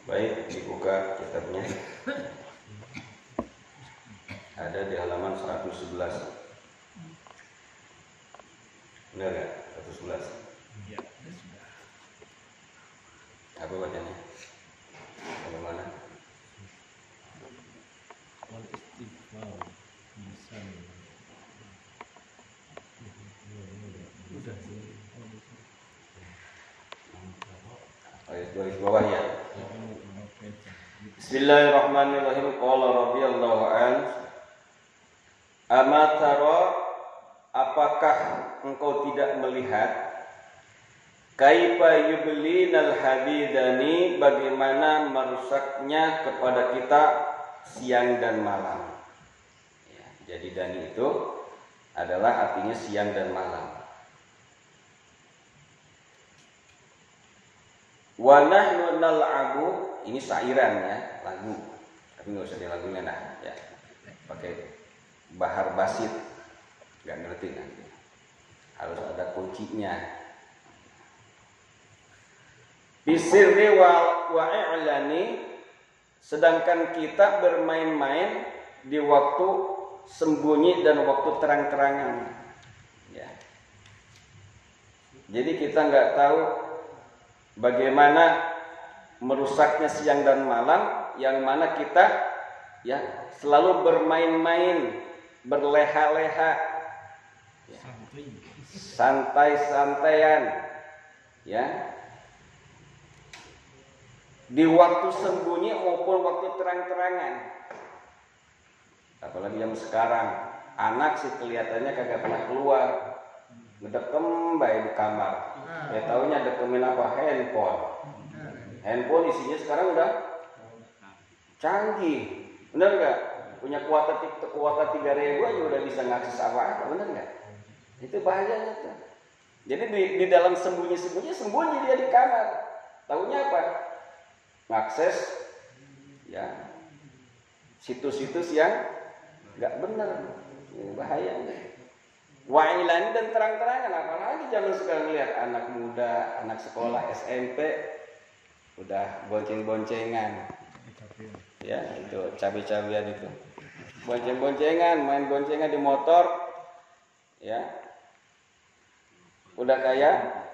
Baik, dibuka kitabnya. Ada di halaman 111. Benar ya? 111. Ya. Apa bacanya? Bagaimana? Ayat garis bawah ya. Bismillahirrahmanirrahim. Qala radhiyallahu an. Ama tara, apakah engkau tidak melihat kaifa yublinal hadidani, bagaimana merusaknya kepada kita siang dan malam. Ya, jadi dani itu adalah artinya siang dan malam. Wa nahnu nal'abu, ini syairan ya, lagu. Tapi enggak usah dilaguin nah, ya. Pakai bahar basit. Enggak ngerti nanti. Harus ada kuncinya. Bisirri wa i'lani, sedangkan kita bermain-main di waktu sembunyi dan waktu terang-terangan. Ya. Jadi kita enggak tahu bagaimana merusaknya siang dan malam, yang mana kita ya selalu bermain-main, berleha-leha, ya, santai-santaian, ya, di waktu sembunyi maupun waktu terang-terangan. Apalagi yang sekarang, anak sih kelihatannya kagak pernah keluar, ngedekem baik di kamar. Ya taunya dekemin apa? Handphone isinya sekarang udah canggih, bener nggak? Punya kuota 3.000 aja udah bisa ngakses apa-apa, bener nggak? Itu bahayanya tuh. Jadi di dalam sembunyi dia di kamar. Taunya apa? Ngakses ya situs-situs yang nggak bener, bahayanya. Wa'ilani dan terang-terangan, apalagi zaman sekarang lihat anak muda, anak sekolah SMP udah bonceng-boncengan. Ya, itu cabe-cabean itu. Bonceng-boncengan, main boncengan di motor. Ya. Udah kayak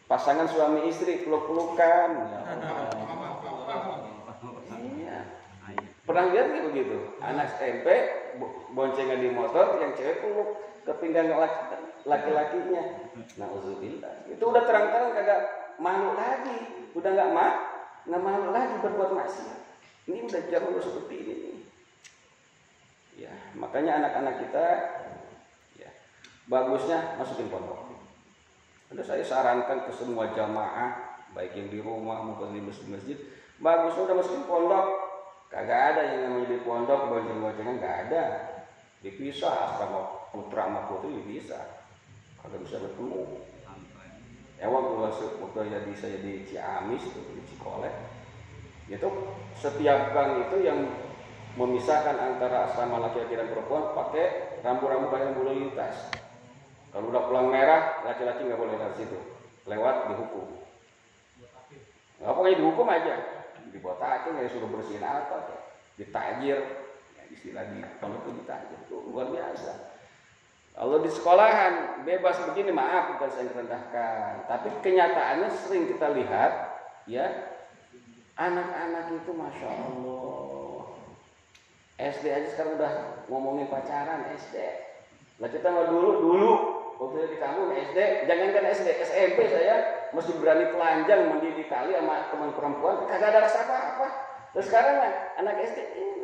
pasangan suami istri peluk-pelukan. Ya Allah. Iya. Pernah lihat nggak begitu? Anak SMP boncengan di motor, yang cewek peluk ke pinggang laki-lakinya. Nauzubillah. Itu udah terang-terang kagak malu lagi. Udah nggak malu lagi berbuat maksiat. Ini udah zaman seperti ini. Ya, makanya anak-anak kita ya bagusnya masukin pondok. Udah saya sarankan ke semua jamaah, baik yang di rumah maupun di masjid, bagusnya udah masukin pondok. Kagak ada yang namanya di pondok bonceng-boncengan, nggak ada. Dipisah asrama putra sama putri bisa. Kagak bisa bertemu. Ya waktu saya di Ciamis itu di Cikolek, itu setiap gang itu yang memisahkan antara asrama laki-laki dan perempuan pakai rambu-rambu bayan bulu lintas. Kalau udah pelang merah, laki-laki nggak boleh lewat situ, lewat dihukum. Nggak pokoknya dihukum aja, dibotakin, nggak suruh bersihin apa, ditajir, ya istilah di kalau itu ditajir, itu luar biasa. Kalau di sekolahan bebas begini, maaf bukan saya merendahkan, tapi kenyataannya sering kita lihat, ya anak-anak itu masya Allah, SD aja sekarang udah ngomongin pacaran SD. Lah kita mah dulu waktu di kampung SD, jangankan SD, SMP saya mesti berani telanjang mandi di kali sama teman perempuan, kagak ada rasa apa-apa. Terus sekarang anak SD ini,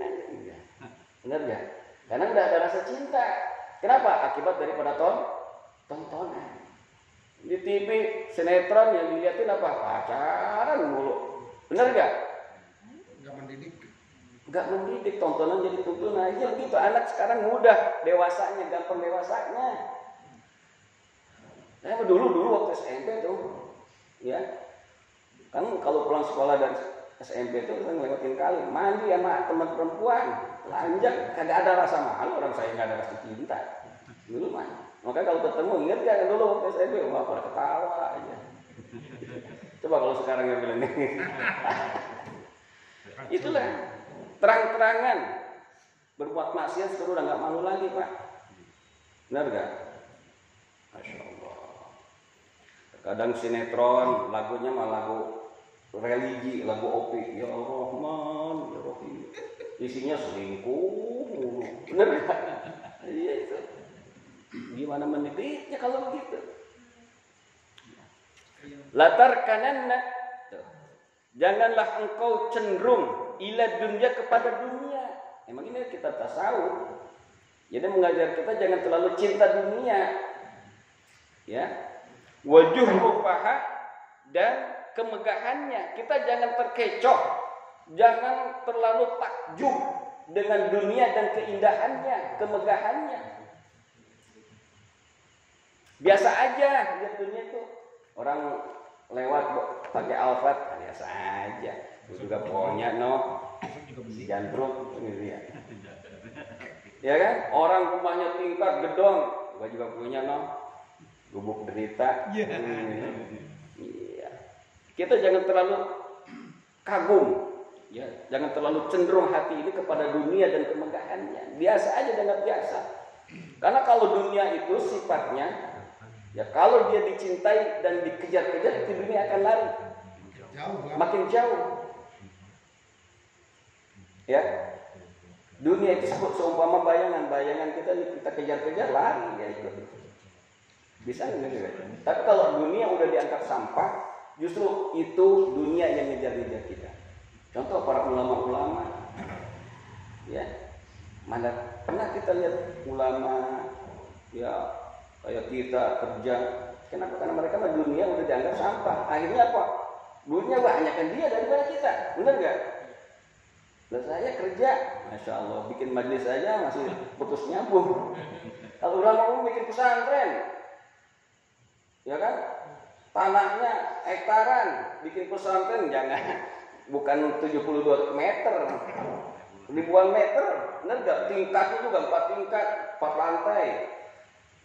benar ya? Karena udah ada rasa cinta. Kenapa? Akibat daripada tontonan. Di TV sinetron yang dilihatin apa? Pacaran mulu. Benar gak? Gak mendidik, tontonan jadi tuntunan. Ya begitu, anak sekarang mudah dewasanya, gampang dewasanya. Saya dulu waktu SMP tuh, ya kan kalau pulang sekolah dari SMP tuh saya ngelewatin kali, mandi sama teman perempuan, lanjak, kagak ada rasa malu, orang saya nggak ada rasa cinta. Dulu mah, makanya kalau ketemu ingat gak dulu waktu SMP, wah pada ketawa aja. Coba kalau sekarang yang bilang ini, Itulah terang-terangan berbuat maksiat sudah nggak malu lagi, Pak. Benar gak? Masya Allah. Kadang sinetron lagunya malah lagu religi, lagu opi. Ya Rahman, ya Rahim. Isinya selingkuh. Benar gak? Iya itu. Gimana mendidiknya kalau begitu? Latar kananna, janganlah engkau cenderung ila dunia kepada dunia. Emang ini kita tasawuf. Jadi mengajar kita jangan terlalu cinta dunia. Ya. Wajuh rupaha dan kemegahannya. Kita jangan terkecoh, jangan terlalu takjub dengan dunia dan keindahannya, kemegahannya. Biasa aja lihat dunia itu. Orang lewat pakai Alphard biasa aja. Itu juga punya si Jandruk gitu ya. Ya kan? Orang rumahnya tingkat gedong, gua juga punya gubuk derita. Iya. Kita jangan terlalu kagum, ya. Jangan terlalu cenderung hati ini kepada dunia dan kemegahannya. Biasa aja dengan biasa. Karena kalau dunia itu sifatnya, ya kalau dia dicintai dan dikejar-kejar, itu dunia akan lari. Makin jauh. Ya. Dunia itu seumpama bayangan kita kejar-kejar lari ya itu. Bisa enggak? Tapi kalau dunia udah diangkat sampah, justru itu dunia yang ngejar-ngejar kita. Contoh para ulama-ulama. Ya. Mana pernah kita lihat ulama ya kayak kita kerja, kenapa? Karena mereka mah dunia udah dianggap sampah. Akhirnya apa? Dunia banyakkan dia daripada kita, benar nggak? Dan saya kerja, masya Allah, bikin majelis aja masih putus nyambung. Kalau ulama bikin pesantren, ya kan? Tanahnya hektaran, bikin pesantren jangan bukan 72 meter, ribuan meter, benar nggak? Tingkatnya juga 4 tingkat, 4 lantai.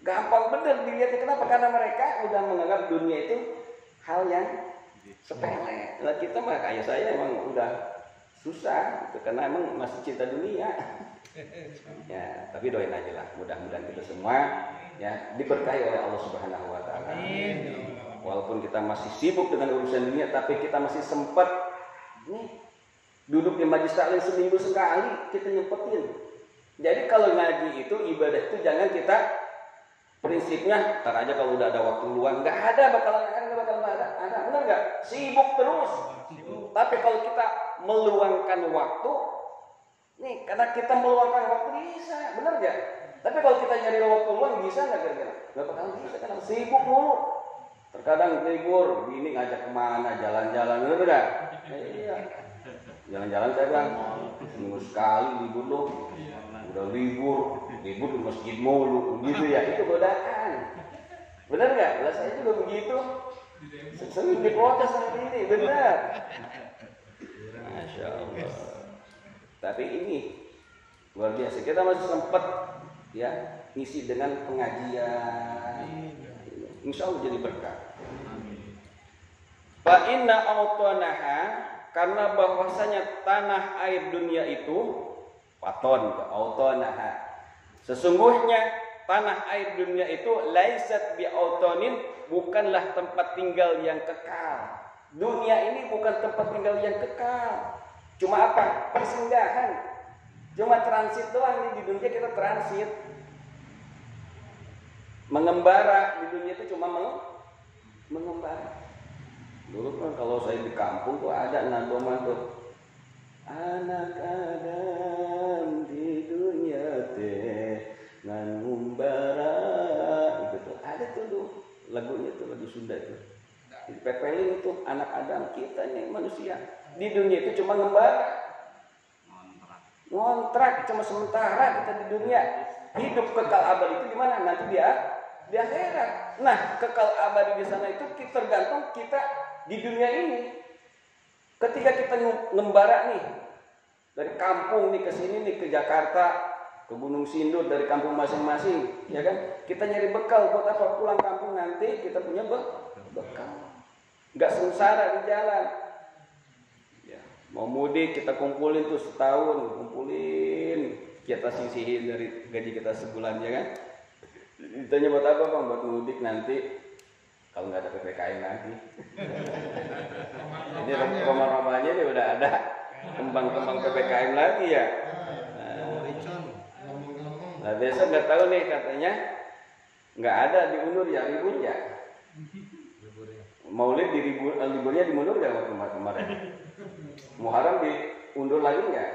Gampang bener dilihatnya. Kenapa? Karena mereka udah menganggap dunia itu hal yang sepele. Nah kita mah kayak saya emang udah susah gitu, karena emang masih cinta dunia. Ya, tapi doain aja lah. Mudah-mudahan kita semua ya diberkahi oleh Allah Subhanahu wa taala. Walaupun kita masih sibuk dengan urusan dunia, tapi kita masih sempat nih duduk di majelis taklim seminggu sekali kita nyempetin. Jadi kalau ngaji itu ibadah itu jangan kita prinsipnya, ntar aja kalau udah ada waktu luang, nggak ada, bakalan ada, benar nggak? Sibuk terus. Tapi kalau kita meluangkan waktu, nih, karena kita meluangkan waktu bisa, benar nggak? Tapi kalau kita nyari waktu luang bisa nggak kira-kira? Nggak bakal bisa, karena sibuk mulu. Terkadang libur, bini ngajak kemana, jalan-jalan, benar nggak? Iya. Jalan-jalan saya bilang, seminggu sekali libur loh. Udah libur di masjid mulu gitu ya, itu godaan. Benar nggak? Lah saya juga begitu. Sering diprotes seperti ini, benar. Masya Allah. Tapi ini luar biasa. Kita masih sempat ya ngisi dengan pengajian. Insya Allah jadi berkah. Fa inna awtanaha, karena bahwasanya tanah air dunia itu paton ke autonaha. Sesungguhnya tanah air dunia itu laisat bi autonin, bukanlah tempat tinggal yang kekal. Dunia ini bukan tempat tinggal yang kekal. Cuma apa? Persinggahan. Cuma transit doang. Di dunia kita transit. Mengembara di dunia itu cuma mengembara. Dulu kan kalau saya di kampung tuh ada nadoma tuh. Anak Adam di dunia teh ngan ngumbara, gitu tuh. Ada tuh lagunya tuh, lagu Sunda itu. Dipepelin itu anak Adam, kita nih manusia. Di dunia itu cuma ngembara. Ngontrak cuma sementara kita di dunia. Hidup kekal abadi itu gimana? Nanti di akhirat. Nah, kekal abadi di sana itu tergantung kita di dunia ini. Ketika kita ngembara nih dari kampung nih ke sini nih, ke Jakarta, ke Gunung Sindur, dari kampung masing-masing, ya kan? Kita nyari bekal buat apa? Pulang kampung nanti kita punya bekal. Enggak sengsara di jalan. Ya. Mau mudik kita kumpulin tuh setahun, kumpulin, kita sisihin dari gaji kita sebulan ya kan. Ditanya buat apa bang? Buat mudik nanti kalau nggak ada PPKM lagi. Ini rumah-rumahnya ini udah ada kembang-kembang PPKM lagi ya. Nah besok nggak tahu nih katanya nggak ada diundur ya, libur ya. Maulid liburnya dimundur nggak kemarin? Muharram diundur lagi nggak?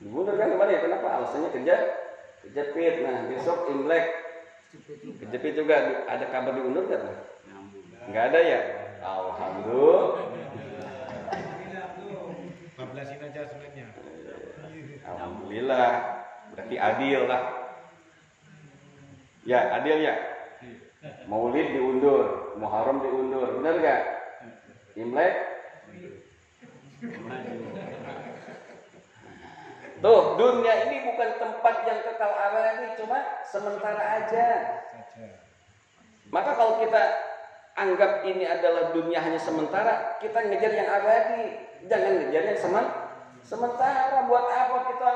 Diundur kan kemarin ya, kenapa? Alasannya kejepit. Nah besok Imlek kejepit juga, ada kabar diundur nggak? Nggak ada ya? Alhamdulillah. 14-in aja sebenarnya. Alhamdulillah, berarti adil lah. Ya adil ya. Maulid diundur, Muharram diundur, benar nggak? Imlek? Tuh, dunia ini bukan tempat yang kekal abadi, cuma sementara aja. Maka kalau kita anggap ini adalah dunia hanya sementara, kita ngejar yang abadi, jangan ngejar yang sementara. Buat apa kita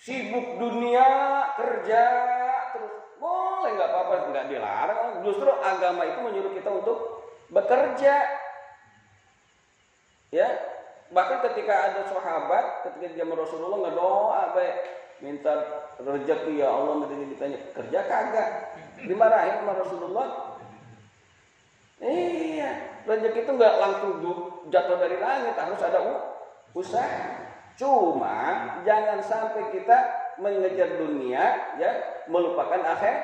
sibuk dunia, kerja terus? Boleh, nggak apa-apa, nggak dilarang. Justru agama itu menyuruh kita untuk bekerja. Ya, bahkan ketika ada sahabat, ketika dia Rasulullah ngedoa baik, minta rezeki ya Allah, nanti ditanya kerja kagak, dimarahin sama Rasulullah. Iya, rezeki itu nggak langsung jatuh dari langit, harus ada usaha. Cuma jangan sampai kita mengejar dunia, ya, melupakan akhir.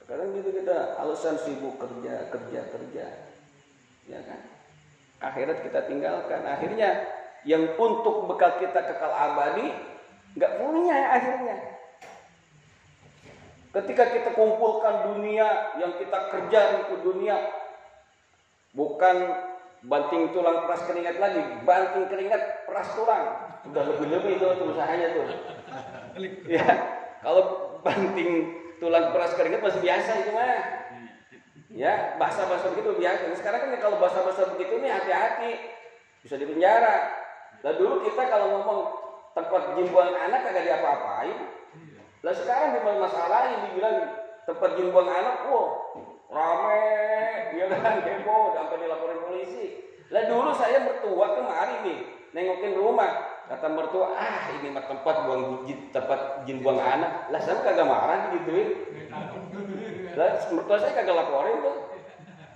Sekarang gitu kita alasan sibuk kerja, ya kan? Akhirat kita tinggalkan. Akhirnya yang untuk bekal kita kekal abadi nggak punya akhirnya. Ketika kita kumpulkan dunia, yang kita kerja itu dunia, bukan banting tulang peras keringat lagi, banting keringat peras tulang. Udah lebih-lebih itu usahanya tuh. Ya, kalau banting tulang peras keringat masih biasa itu mah. Ya, bahasa-bahasa begitu biasa. Sekarang kan kalau bahasa-bahasa begitu nih hati-hati, bisa dipenjara. Lah dulu kita kalau ngomong tempat jimbuan anak kagak diapa-apain. Lah sekarang di masalah yang dibilang tempat jimbuan anak, rame, ya kan, heboh, sampai dilaporin polisi. Lah dulu saya mertua kemari nih, nengokin rumah. Kata mertua, ini mah tempat jin buang anak. Lah saya kagak marah digituin. Lah mertua saya kagak laporin tuh.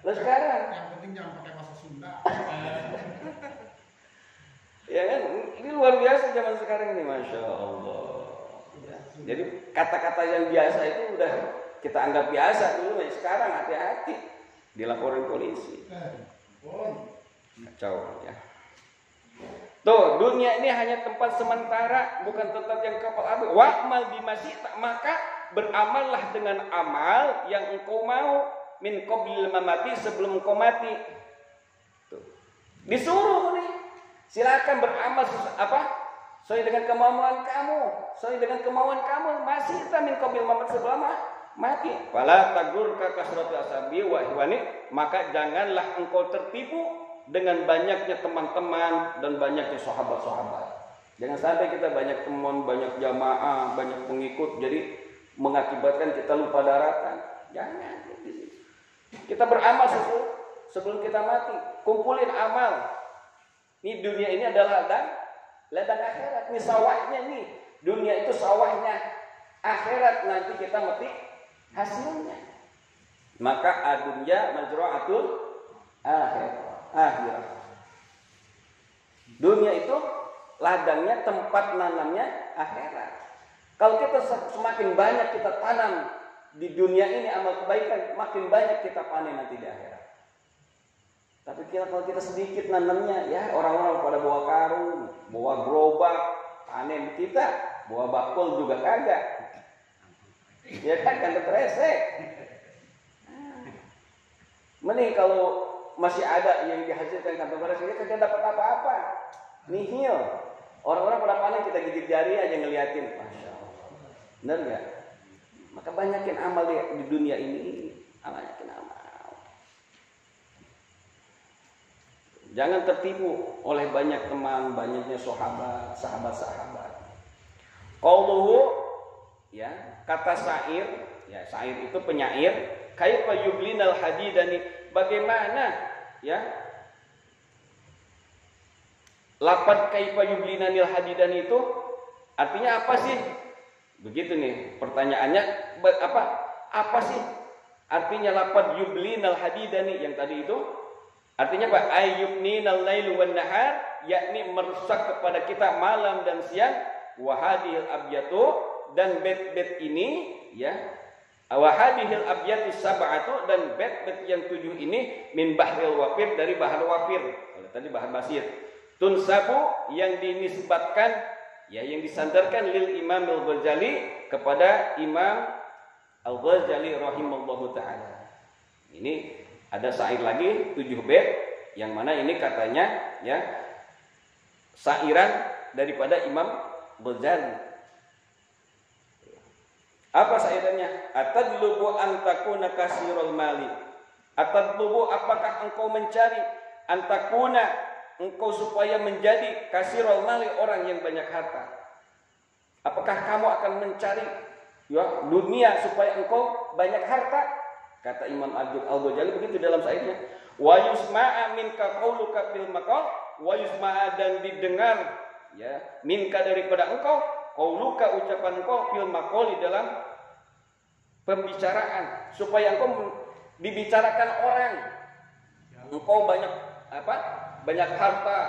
Lah sekarang Yang penting jangan pakai bahasa Sunda. ya kan, ini luar biasa zaman sekarang ini, masya Allah. Ya. Jadi kata-kata yang biasa itu udah kita anggap biasa dulu. Sekarang hati-hati, dilaporin polisi. Kacau ya. Tuh, dunia ini hanya tempat sementara, bukan tempat yang kekal abadi. Wa'mal bimasyi'ta, maka beramallah dengan amal yang engkau mau min qablil mamati, sebelum engkau mati. Tuh. Disuruh nih. Silakan beramal sesuai dengan kemauan kamu, sesuai dengan kemauan kamu, masyi'ta min qablil mamati, sebelum mati. Fala tagurka kasratu asabi wa ihwani, maka janganlah engkau tertipu dengan banyaknya teman-teman dan banyaknya sahabat-sahabat. Jangan sampai kita banyak teman, banyak jamaah, banyak pengikut, jadi mengakibatkan kita lupa daratan. Jangan. Kita beramal sebelum kita mati. Kumpulin amal. Ini dunia ini adalah ladang akhirat. Ini sawahnya nih. Dunia itu sawahnya. Akhirat nanti kita metik hasilnya. Maka adunya majra'atul akhirat. Dunia itu ladangnya, tempat nanamnya akhirat. Kalau kita semakin banyak kita tanam di dunia ini amal kebaikan, makin banyak kita panen nanti di akhirat. Tapi kalau kita sedikit nanamnya, ya orang-orang pada bawa karung, bawa gerobak, panen kita, bawa bakul juga kagak. Ya kan terresek. Mending kalau masih ada yang dihasilkan kantong beras, kita tidak dapat apa-apa, nihil. Orang-orang pada panen, kita gigit jari aja ngeliatin, masya Allah. Benar nggak? Maka banyakin amal di dunia ini, banyakin amal. Jangan tertipu oleh banyak teman, banyaknya sahabat-sahabat. Qauluhu, ya, kata syair, ya, syair itu penyair, kaifa yublinal hadidani, bagaimana, ya, lafaz kaifa yublinanil hadidani itu artinya apa sih? Begitu nih pertanyaannya, apa sih artinya lafaz yublinal hadidani yang tadi itu? Artinya apa? Ayyubninal lailu wan nahar, yakni merusak kepada kita malam dan siang. Wahadihil abyatu, dan bait-bait ini, ya, wahadihil abyatu sab'atu, dan bait-bait yang 7 ini min bahril wafir, dari bahar wafir. Kalau tadi bahar basir. Tunsabu, yang dinisbatkan, ya, yang disandarkan lil Imam Al-Ghazali, kepada Imam Al-Ghazali rahimallahu taala. Ini ada syair lagi 7 bait, yang mana ini katanya, ya, syairan daripada Imam Ghazali. Apa syairannya? Atadlubu antakuna kasirul mali. Atadlubu, apakah engkau mencari, antakuna, engkau supaya menjadi kasirul mali, orang yang banyak harta. Apakah kamu akan mencari, ya, dunia supaya engkau banyak harta? Kata Imam Al-Ghazali begitu dalam syairnya. Wa yusma'a minka qauluka fil maqal, wa yusma'a, dan didengar, ya, minka daripada engkau, qauluka, ucapan engkau, fil maqal, di dalam pembicaraan, supaya engkau dibicarakan orang. Engkau banyak banyak harta.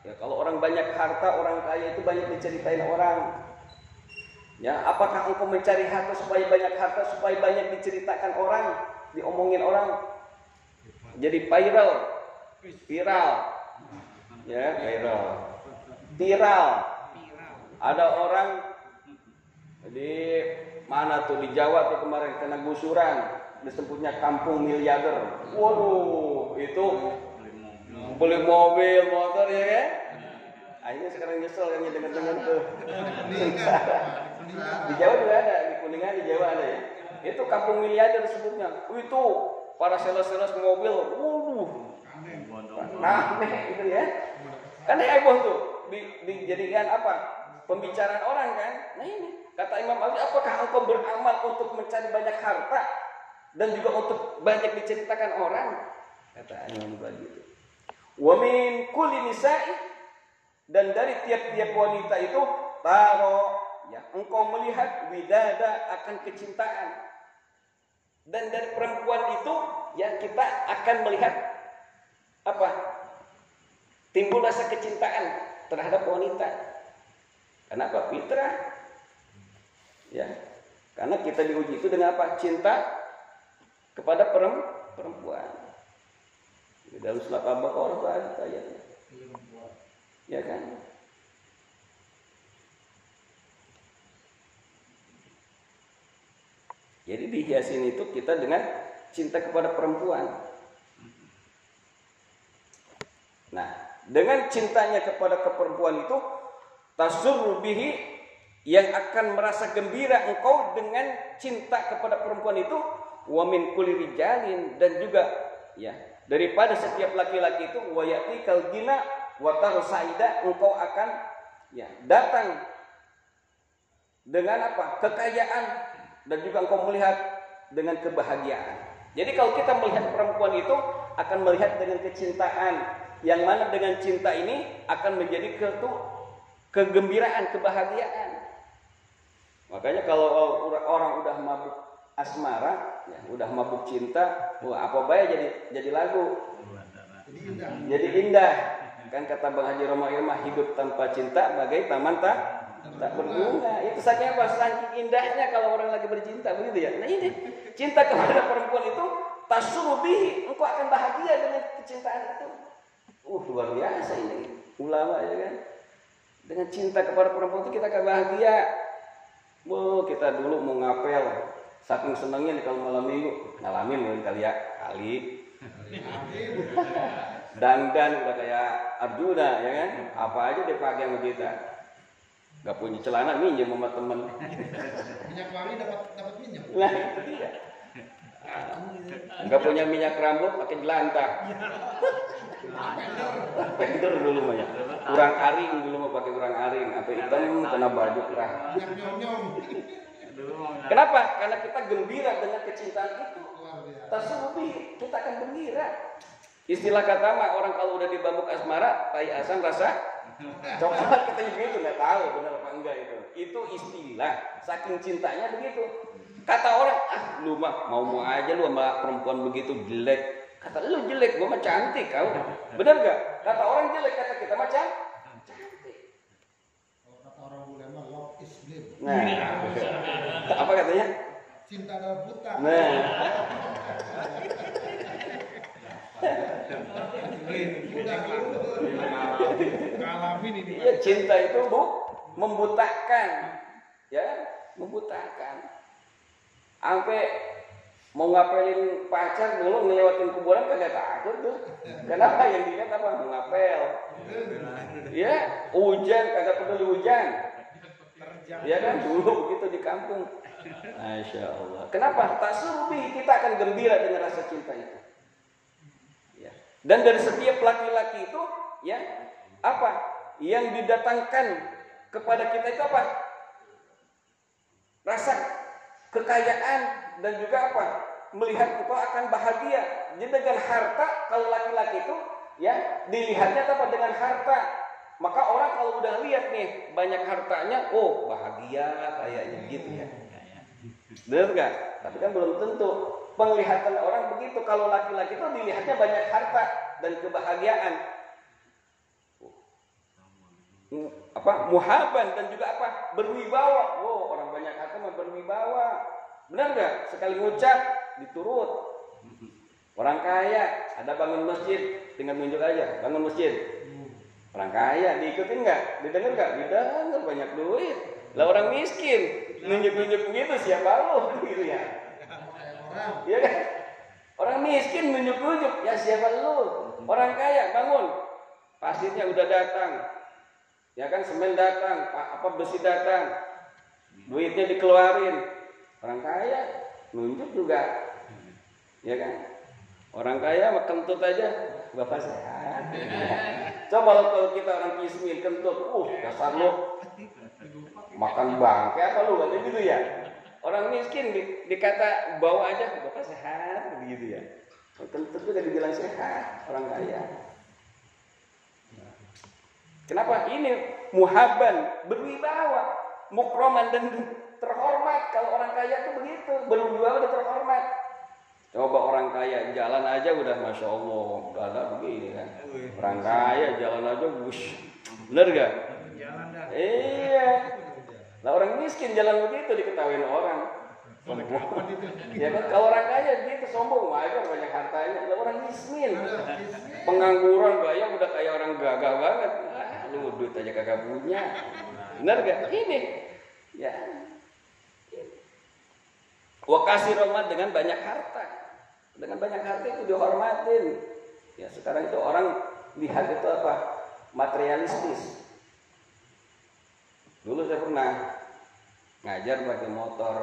Ya, kalau orang banyak harta, orang kaya itu banyak diceritain orang. Ya, apakah engkau mencari harta supaya banyak harta, supaya banyak diceritakan orang, diomongin orang, jadi viral, ya, viral. Ada orang di mana tuh, di Jawa tuh kemarin kena gusuran, disebutnya kampung miliarder. Waduh, itu beli mobil, motor, ya kan? Akhirnya sekarang nyesel kan dengan tuh. Di Jawa juga ada, di Kuningan, di Jawa ada, ya. Itu kampung miliarder sebutnya. Itu para sales-sales mobil, rame gitu, ya. Kan heboh tuh, dijadikan apa? Pembicaraan orang, kan? Nah ini, kata Imam Ali, apakah engkau beramal untuk mencari banyak harta dan juga untuk banyak diceritakan orang? Kata Imam Ali. Wa min kulli nisa'i, dan dari tiap-tiap wanita itu taro, ya, engkau melihat widada, akan kecintaan. Dan dari perempuan itu, ya, kita akan melihat apa? Timbul rasa kecintaan terhadap wanita. Kenapa? Fitrah. Ya. Karena kita diuji itu dengan apa? Cinta kepada perempuan. Di dalam surat Al-Baqarah ada ayatnya. Ya kan? Jadi dihiasin itu kita dengan cinta kepada perempuan. Nah, dengan cintanya kepada perempuan itu, tasurru bihi, yang akan merasa gembira engkau dengan cinta kepada perempuan itu, wa min kulli rijalin, dan juga, ya, daripada setiap laki-laki itu, wa yatikal gina wa tarsaida, engkau akan, ya, datang dengan apa? Kekayaan, dan juga engkau melihat dengan kebahagiaan. Jadi kalau kita melihat perempuan itu akan melihat dengan kecintaan, yang mana dengan cinta ini akan menjadi kegembiraan, kebahagiaan. Makanya kalau orang udah mabuk asmara, ya, udah mabuk cinta, wah, apa baik jadi lagu, jadi indah. Kan kata Bang Haji Roma Irma, hidup tanpa cinta bagai taman tak berbunga. Itu saking apa? Saking indahnya kalau orang lagi bercinta, begitu, ya. Nah ini cinta kepada perempuan itu tasrubi, engkau akan bahagia dengan kecintaan itu. Luar biasa ini ulama, ya kan. Dengan cinta kepada perempuan itu kita akan bahagia. Kita dulu mau ngapel, saking senangnya nih kalau malam minggu, ngalamin kali ya, dandan udah kayak Arjuna, ya kan. Apa aja dipakai sama kita. Gak punya celana, minjem sama temen. Minyak wangi dapat minyak. Nah itu dia. Gak punya minyak rambut, pakai jelantah. Pender dulu mah ya. Urang aring dulu mah pakai urang aring, apa hitam kena baju kerah. Nyom-nyom. Kenapa? Karena kita gembira dengan kecintaan itu. Tasawufi, kita akan gembira. Istilah kata mah orang kalau udah di bambu asmara, tai asam rasa coklat katanya begitu, nggak tahu benar apa enggak itu. Itu istilah, saking cintanya begitu. Kata orang, lu mah mau aja lu sama perempuan begitu jelek. Kata lu jelek, gua mah cantik kau. Benar nggak? Kata orang jelek, kata kita mah cantik. Kalau kata orang bule mah love is blind. Nah, apa katanya? Cinta adalah buta. Nah, Udah ngalamin ini. iya, cinta itu membutakan, ya, membutakan. Sampai mau ngapelin pacar dulu ngelewatin kuburan kagak takut tuh. Kenapa? Yang dilihat apa? Ngapel. Ya, hujan kagak peduli hujan. Ya kan dulu begitu di kampung. Masya Allah. Kenapa? Tasawufi, kita akan gembira dengan rasa cinta itu. Ya. Dan dari setiap laki-laki itu, ya, apa? Yang didatangkan kepada kita itu apa? Rasa kekayaan dan juga apa? Melihat engkau akan bahagia. Jadi dengan harta, kalau laki-laki itu, ya, dilihatnya apa? Dengan harta. Maka orang kalau udah lihat nih banyak hartanya, oh bahagia kayaknya gitu ya. Benar nggak? Tapi kan belum tentu. Penglihatan orang begitu. Kalau laki-laki itu dilihatnya banyak harta dan kebahagiaan. Apa? Muhaban dan juga apa? Berwibawa. Oh, orang banyak harta mah berwibawa. Benar nggak? Sekali ngucap diturut. Orang kaya ada bangun masjid, tinggal nunjuk aja bangun masjid. Orang kaya diikutin nggak? Didengar nggak? Didengar, banyak duit. Lah orang miskin nunjuk-nunjuk begitu siapa lu gitu ya? Iya kan? Orang miskin nunjuk-nunjuk ya siapa lu? Orang kaya bangun, pasirnya udah datang, ya kan, semen datang, apa besi datang, duitnya dikeluarin. Orang kaya nunjuk juga, ya kan? Orang kaya mah kentut aja, bapak sehat. Coba kalau kita orang kismin kentut, dasar lu makan bangke apa lu, katanya gitu ya. Orang miskin dikata bawa aja, bapak sehat, gitu ya. Kentut juga dibilang sehat, orang kaya. Kenapa? Ini muhaban, berwibawa, mukroman dan terhormat. Kalau orang kaya itu begitu, berwibawa dan terhormat. Coba orang kaya jalan aja udah masya Allah, udah ada begini kan. Orang kaya jalan aja, wush, bener gak? Iya. Lah orang miskin jalan begitu diketawain orang. Sombong. Ya kan kalau orang kaya gitu sombong, aja banyak hartanya. Lah orang miskin, pengangguran gaya udah kayak orang gagah banget. Lu duit aja kagak punya. Bener gak? Ini, ya. Wakasih rahmat dengan banyak harta. Dengan banyak harta itu dihormatin. Ya sekarang itu orang lihat itu apa? Materialistis. Dulu saya pernah ngajar pakai motor,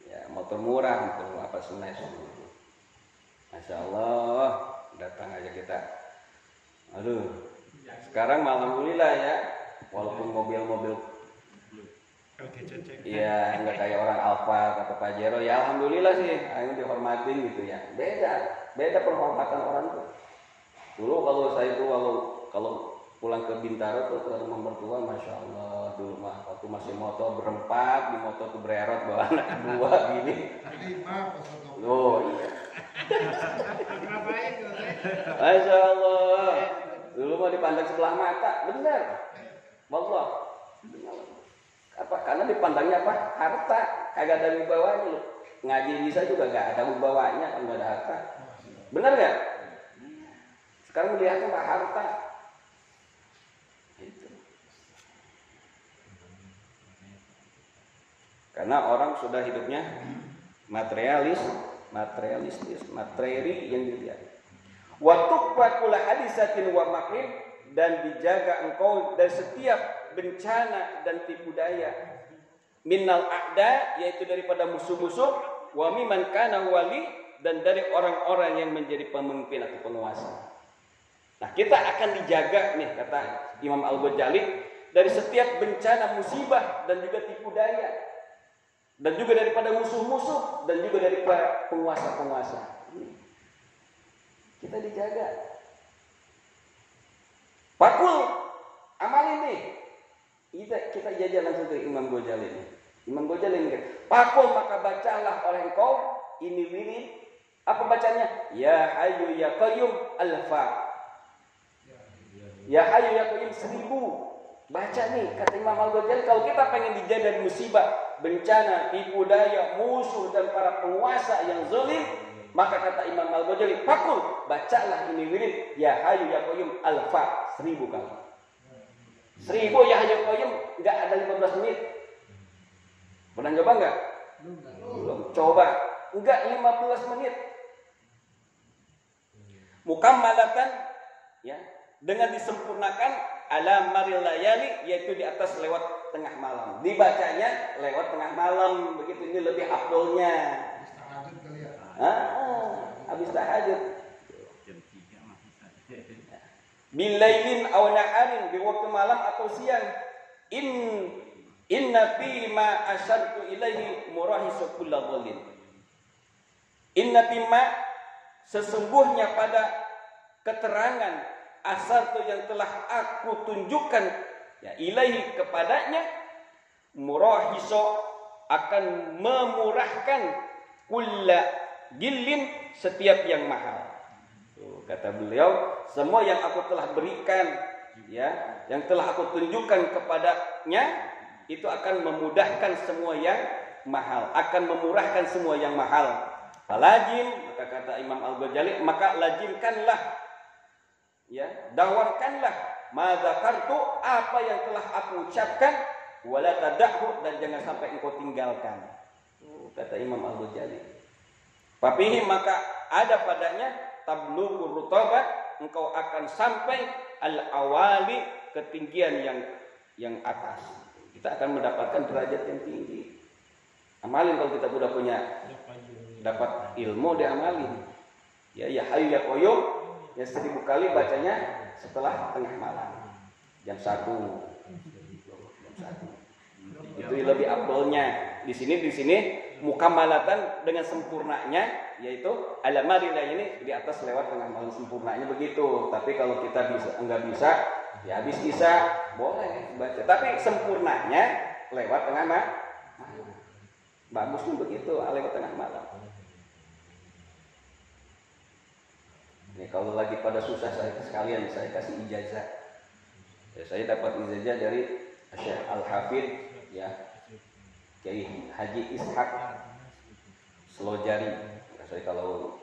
ya motor murah, motor apa Smash. Masya Allah, datang aja kita. Aduh, sekarang alhamdulillah ya, walaupun mobil-mobil iya, nggak kayak orang Alfa atau Pajero, ya alhamdulillah sih, akhirnya dihormatin gitu ya. Beda penghormatan orang tuh. Dulu kalau saya itu kalau pulang ke Bintaro tuh ke rumah mertua, masya Allah, dulu mah waktu masih motor berempat, di motor tuh bererot bawa anak dua gini. Oh iya. Masya Allah, dulu mah dipandang sebelah mata, bener. Wallah. Apa? Karena dipandangnya apa? Harta, kagak ada wibawanya. Ngaji bisa juga gak ada wibawanya kalau gak ada harta. Benar gak? Sekarang melihatnya pak harta. Gitu. Karena orang sudah hidupnya materialistis, materi yang dilihat. Wa tuqwa hadisatin wa makrin, dan dijaga engkau dari setiap bencana dan tipu daya. Minnal a'da, yaitu daripada musuh-musuh, wa miman kana wali, dan dari orang-orang yang menjadi pemimpin atau penguasa. Nah, kita akan dijaga nih kata Imam Al-Ghazali dari setiap bencana musibah dan juga tipu daya. Dan juga daripada musuh-musuh dan juga daripada penguasa-penguasa. Kita dijaga. Pakul amal ini. Kita jajal langsung ke Imam Ghazali ini. Imam Ghazali ini, pakul maka bacalah oleh engkau ini wirid. Apa bacanya? Ya Hayyu ya Qayyum Al-Fa. Ya Hayyu ya Qayyum 1000. Baca nih kata Imam Al-Ghazali, kalau kita pengen dijaga dari musibah, bencana, tipu daya, musuh dan para penguasa yang zalim, maka kata Imam Al-Ghazali, pakul bacalah ini wirid Ya Hayyu ya Qayyum Al-Fa 1000 kali. 1000 Ya Hayyu ya Qayyum enggak ada 15 menit. Pernah coba enggak? Belum. Coba. Enggak 15 menit. Mukammalatan ya, dengan disempurnakan ala maril layali, yaitu di atas lewat tengah malam. Dibacanya lewat tengah malam, begitu ini lebih afdolnya. Habis tahajud. Bilailin aw naharin, di waktu malam atau siang. Inna fi ma asyartu ilaihi murahisu kulladzalin. Inna fi ma, sesungguhnya pada keterangan asal yang telah aku tunjukkan ya ilaihi kepadanya, murahiso akan memurahkan kulla gillin setiap yang mahal. Tuh, kata beliau, semua yang aku telah berikan ya, yang telah aku tunjukkan kepadanya itu akan memudahkan semua yang mahal, akan memurahkan semua yang mahal. Falajim, maka kata Imam Al-Ghazali, maka lazimkanlah ya, dawarkanlah madzakartu, apa yang telah aku ucapkan, wala tadahhu, dan jangan sampai engkau tinggalkan. Kata Imam Al-Ghazali. Fafihi, maka ada padanya tablughur rutabat, engkau akan sampai al-awali, ketinggian yang atas. Kita akan mendapatkan derajat yang tinggi. Amalin kalau kita sudah punya dapat ilmu, diamalin. Ya Hayyu ya Qayyum ya 1000 kali bacanya setelah tengah malam. Jam 1. Itu lebih afdolnya. Di sini mukamalatan dengan sempurnanya, yaitu alamarilah ini di atas lewat tengah malam, sempurnanya begitu. Tapi kalau kita enggak bisa, ya habis isa boleh baca. Tapi sempurnanya lewat tengah malam. Bagusnya begitu, lewat tengah malam. Nih kalau lagi pada susah, saya kasih ijazah. Ya, saya dapat ijazah dari Syekh Al-Hafidz ya, Kiai Haji Ishaq Selojari. Saya kalau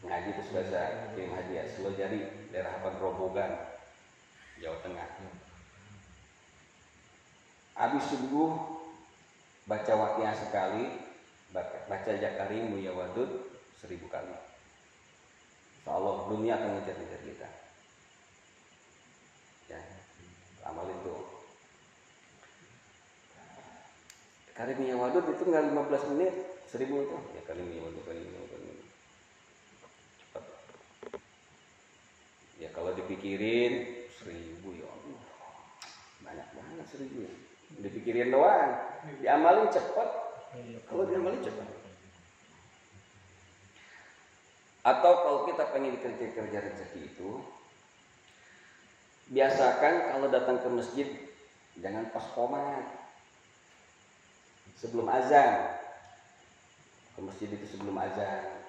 ngaji itu bahasa Kiai Haji Selojari, daerah Grobogan, Jawa Tengah. Habis subuh baca waqiah sekali, baca Jakarimu ya Wadud 1000 kali. Insyaallah dunia akan ngejar-ngejar kita. Ya, amal itu. Karim ya Wadud itu enggak 15 menit, 1000 itu. Ya Karim ya Wadud kali. Cepat. Ya kalau dipikirin 1000 ya Allah. Banyak banget 1000. Dipikirin doang, diamalin cepat. Kalau diamalin cepat. Atau kalau kita pengen kerja rezeki itu, biasakan kalau datang ke masjid jangan pas qomat. Sebelum azan. Ke masjid itu sebelum azan.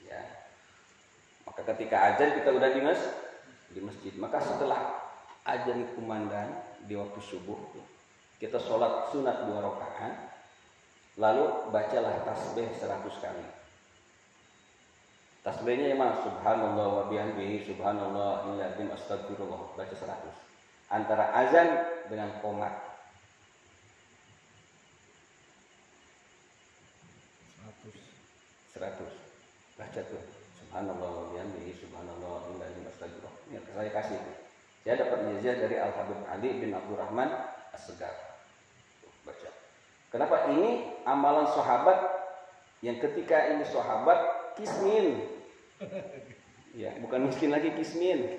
Ya. Maka ketika azan kita udah di masjid, maka setelah azan kumandang di waktu subuh, kita sholat sunat 2 rakaat, lalu bacalah tasbih 100 kali. Tasbihnya emang subhanallah wa bihamdihi subhanallahil azim astagfirullah, baca 100. Antara azan dengan qomat. 100. Baca tuh subhanallah wa bihamdihi subhanallahil azim astagfirullah. Ini saya kasih. Saya dapat ijazah dari Al-Habib Ali bin Abdurrahman As-Segar. Baca. Kenapa ini amalan sahabat yang ketika ini sahabat kismin Ya, bukan miskin lagi, kismin.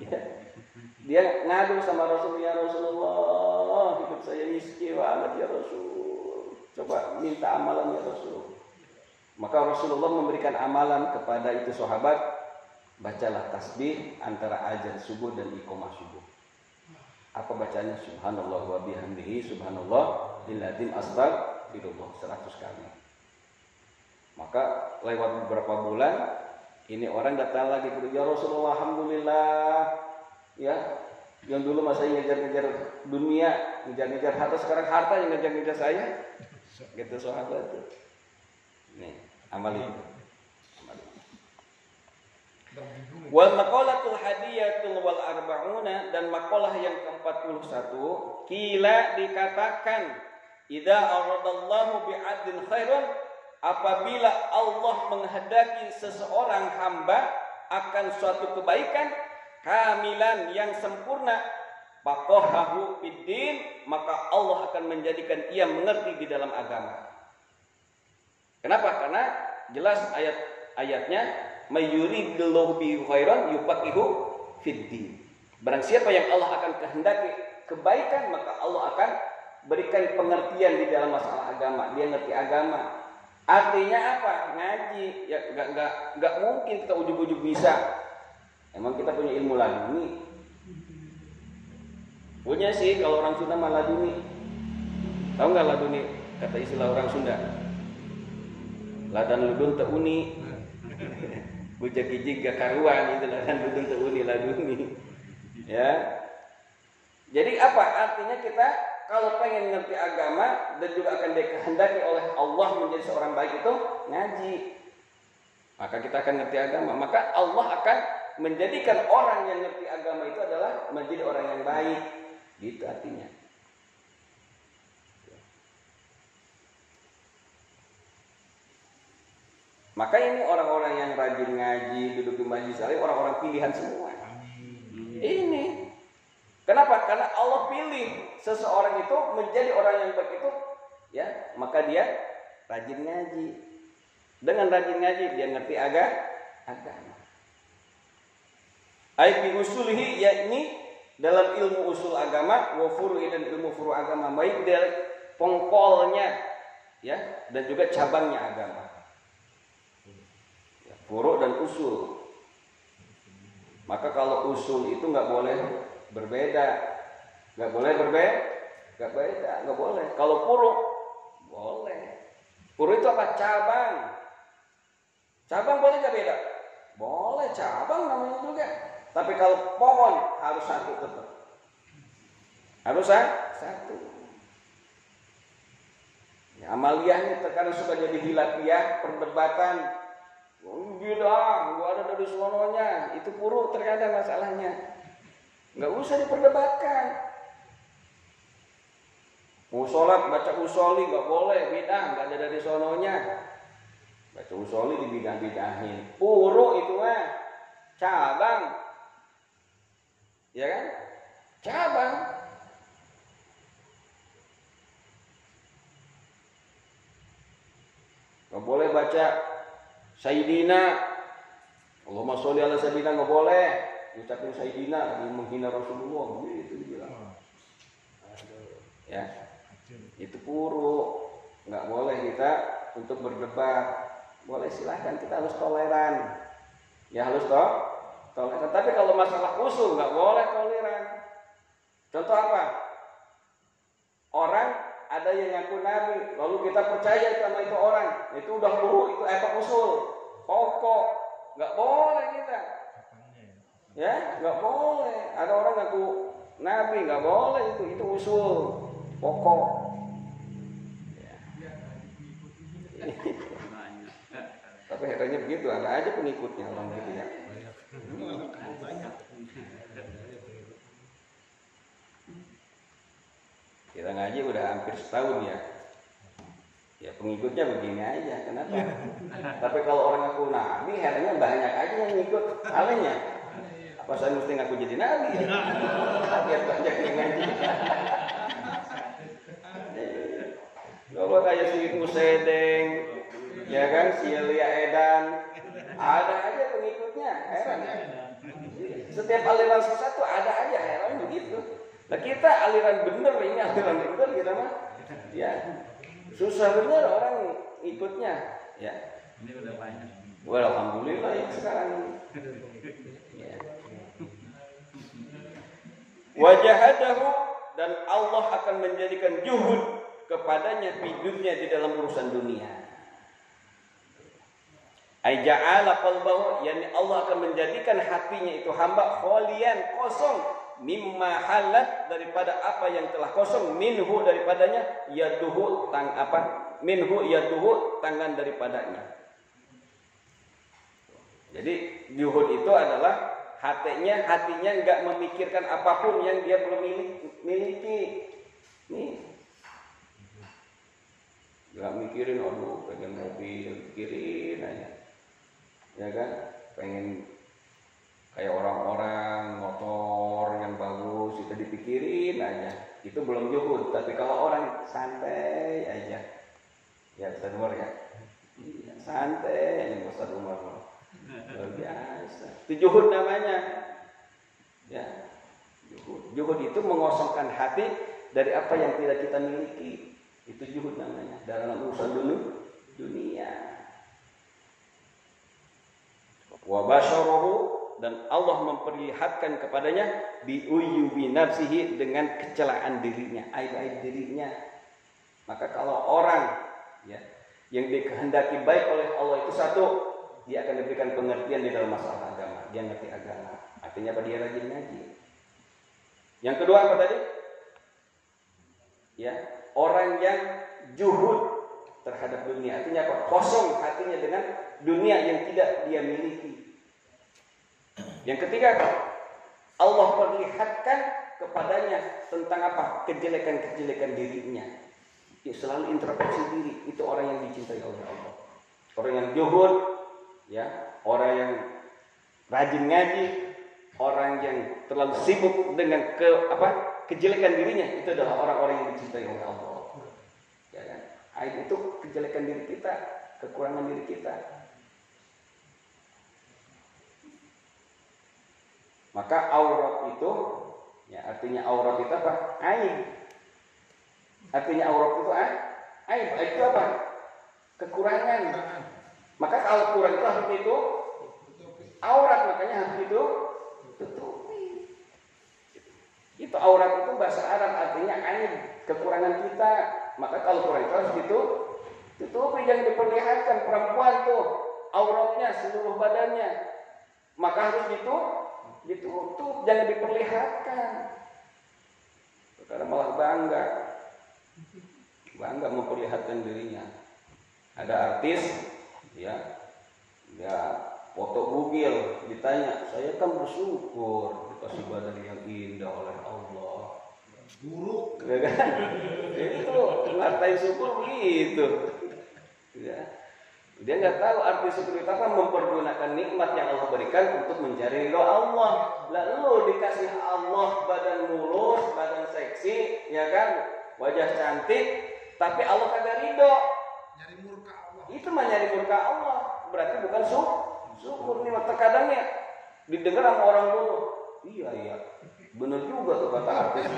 Ya. Dia ngadu sama Rasul, ya Rasulullah, hidup saya miskin banget ya Rasul. Coba minta amalan ya Rasul. Maka Rasulullah memberikan amalan kepada itu sahabat, bacalah tasbih antara azan subuh dan iqamah subuh. Apa bacanya? Subhanallah wa bihamdihi, subhanallah lilladzim astagfirullah 100 kali. Maka lewat beberapa bulan ini orang datang lagi ke ya Rasulullah, alhamdulillah. Ya, yang dulu masih ngejar-ngejar dunia, ngejar-ngejar harta, sekarang harta yang ngejar-ngejar saya. Gitu sahabat itu. Nih, amal itu. Wal maqalatul hadiyatul wal arba'una, dan maqalah yang ke-41, kila dikatakan idza aradallahu bi'adlin khairan, apabila Allah menghendaki seseorang hamba akan suatu kebaikan kamilan yang sempurna, faqahahu fiddin, maka Allah akan menjadikan ia mengerti di dalam agama. Kenapa? Karena jelas ayatnya mayuridillahu bihi khairan yufaqihu fiddin. Barang siapa yang Allah akan kehendaki kebaikan, maka Allah akan berikan pengertian di dalam masalah agama. Dia ngerti agama. Artinya apa? Ngaji. Ya enggak mungkin kita ujug-ujug bisa. Emang kita punya ilmu laduni? Punya sih, kalau orang Sunda mah laduni. Tahu enggak laduni? Kata istilah orang Sunda. Ladan ludun teu uni. Bujak kijig gak karuan, itu ladan ludun teu uni laduni. Ya. Jadi apa? Artinya kita kalau pengen ngerti agama dan juga akan dikehendaki oleh Allah menjadi seorang baik itu ngaji. Maka kita akan ngerti agama. Maka Allah akan menjadikan orang yang ngerti agama itu adalah menjadi orang yang baik. Gitu artinya. Maka ini orang-orang yang rajin ngaji, duduk di majlis taklim, orang-orang pilihan semua. Ini. Kenapa? Karena Allah pilih seseorang itu menjadi orang yang baik itu, ya, maka dia rajin ngaji. Dengan rajin ngaji dia ngerti agama. Ai bi usulihi, yakni dalam ilmu usul agama, wa furu'i, dan ilmu furu' agama, baik dari pongkolnya, ya, dan juga cabangnya agama. Ya, furu' dan usul. Maka kalau usul itu nggak boleh berbeda, nggak boleh. Kalau furu' boleh. Furu' itu apa? Cabang boleh nggak beda? Boleh, cabang namanya juga. Tapi kalau pohon harus satu tetap. Harus satu. Ya, amaliyahnya terkadang suka jadi hilafiyah, perdebatan. Bidah, gua ada dari sononya. Itu furu' terkadang masalahnya. Nggak usah diperdebatkan. Mau sholat baca usoli nggak boleh, bidah, nggak ada dari sononya. Baca usoli dibidah-bidahin. Furu' itu mah cabang, ya kan? Cabang. Nggak boleh baca Sayyidina, Allahumma sholli ala Sayyidina, nggak boleh. Ucapin Sayyidina lagi menghina Rasulullah, gitu dibilang. Ya, itu furu'. Nggak boleh kita untuk berdebat. Boleh, silahkan, kita harus toleran. Ya harus toleran. Tapi kalau masalah usul nggak boleh toleran. Contoh apa? Orang ada yang ngaku nabi, lalu kita percaya sama itu orang, itu udah furu', itu usul, pokok, nggak boleh kita. Ya, nggak boleh. Ada orang ngaku nabi, nggak boleh, itu usul, pokok. Ya. Tapi herannya begitu, ada aja pengikutnya orang gitu ya. Kita ngaji udah hampir setahun ya. Ya pengikutnya begini aja, kenapa? Tapi kalau orang ngaku nabi, herannya banyak aja yang ngikut. Alenya, apa saya mesti ngaku jadi nabi? Biar banyak yang ngaji. Kalau kayak si Musedeng, ya kan, si Elia Edan, Ada aja pengikutnya, heran. Setiap aliran sesat tuh ada aja, heran begitu. Nah kita aliran bener, ini aliran bener kita mah, ya susah bener orang ikutnya, ya. Ini udah banyak. Well, alhamdulillah ya sekarang. Ya. Wajahadahu, dan Allah akan menjadikan juhud kepadanya hidupnya di dalam urusan dunia. Ai ja'ala qalbahu, yakni Allah akan menjadikan hatinya itu hamba kholian, kosong, mimma halat, daripada apa yang telah kosong, minhu daripadanya, yaduhu minhu yaduhu, tangan daripadanya. Jadi juhud itu adalah hatinya enggak memikirkan apapun yang dia belum miliki. Nih. Enggak mikirin, aduh pengen mobil, pikirin aja. Ya kan? Pengen kayak orang-orang motor yang bagus, itu dipikirin aja. Itu belum juhud, tapi kalau orang santai aja. Ya Ustaz Umar ya. Santai aja Ustaz Umar. Luar biasa. Itu juhud namanya. Ya. Juhud itu mengosongkan hati dari apa yang tidak kita miliki. Itu juhud namanya dalam urusan dunia. Wa basyarahu, dan Allah memperlihatkan kepadanya bi uyubi nafsihi, dengan kecelaan dirinya, aib-aib dirinya. Maka kalau orang ya yang dikehendaki baik oleh Allah itu satu, dia akan diberikan pengertian di dalam masalah agama. Dia ngerti agama. Artinya apa? Dia rajin ngaji. Yang kedua apa tadi? Ya, orang yang juhud terhadap dunia. Artinya apa? Kosong hatinya dengan dunia yang tidak dia miliki. Yang ketiga apa? Allah perlihatkan kepadanya tentang apa? Kejelekan-kejelekan dirinya. Ya, selalu introspeksi diri. Itu orang yang dicintai oleh Allah. Orang yang juhud, ya, orang yang rajin ngaji, orang yang terlalu sibuk dengan kejelekan dirinya, itu adalah orang-orang yang dicintai oleh Allah. Ya kan? Aib itu kejelekan diri kita, kekurangan diri kita. Maka aurat itu, ya artinya aurat itu apa? Aib. Artinya aurat itu aib. Aib itu apa? Kekurangan. Maka kalau kurang itu harus itu aurat, makanya harus itu tutupi. Itu aurat itu bahasa Arab, artinya aib, kekurangan kita. Maka kalau kurang itu harus tutupi, jangan diperlihatkan. Perempuan tuh auratnya seluruh badannya, maka harus ditutup, jangan diperlihatkan. Karena malah bangga memperlihatkan dirinya. Ada artis, ya foto bugil, ditanya, saya kan bersyukur dikasih badan yang indah oleh Allah. Buruk. Ya kan? Itu ngatain syukur begitu. Ya. Dia nggak tahu arti syukur itu apa, mempergunakan nikmat yang Allah berikan untuk mencari ridho Allah. Lalu dikasih Allah badan mulus, badan seksi, ya kan, wajah cantik, tapi Allah kagak ridho. Nyari murka Allah. Itu mah nyari murka Allah. Berarti bukan syukur nih. Terkadang ya didengar sama orang dulu. Iya, benar juga tuh kata artis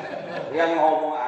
yang ngomong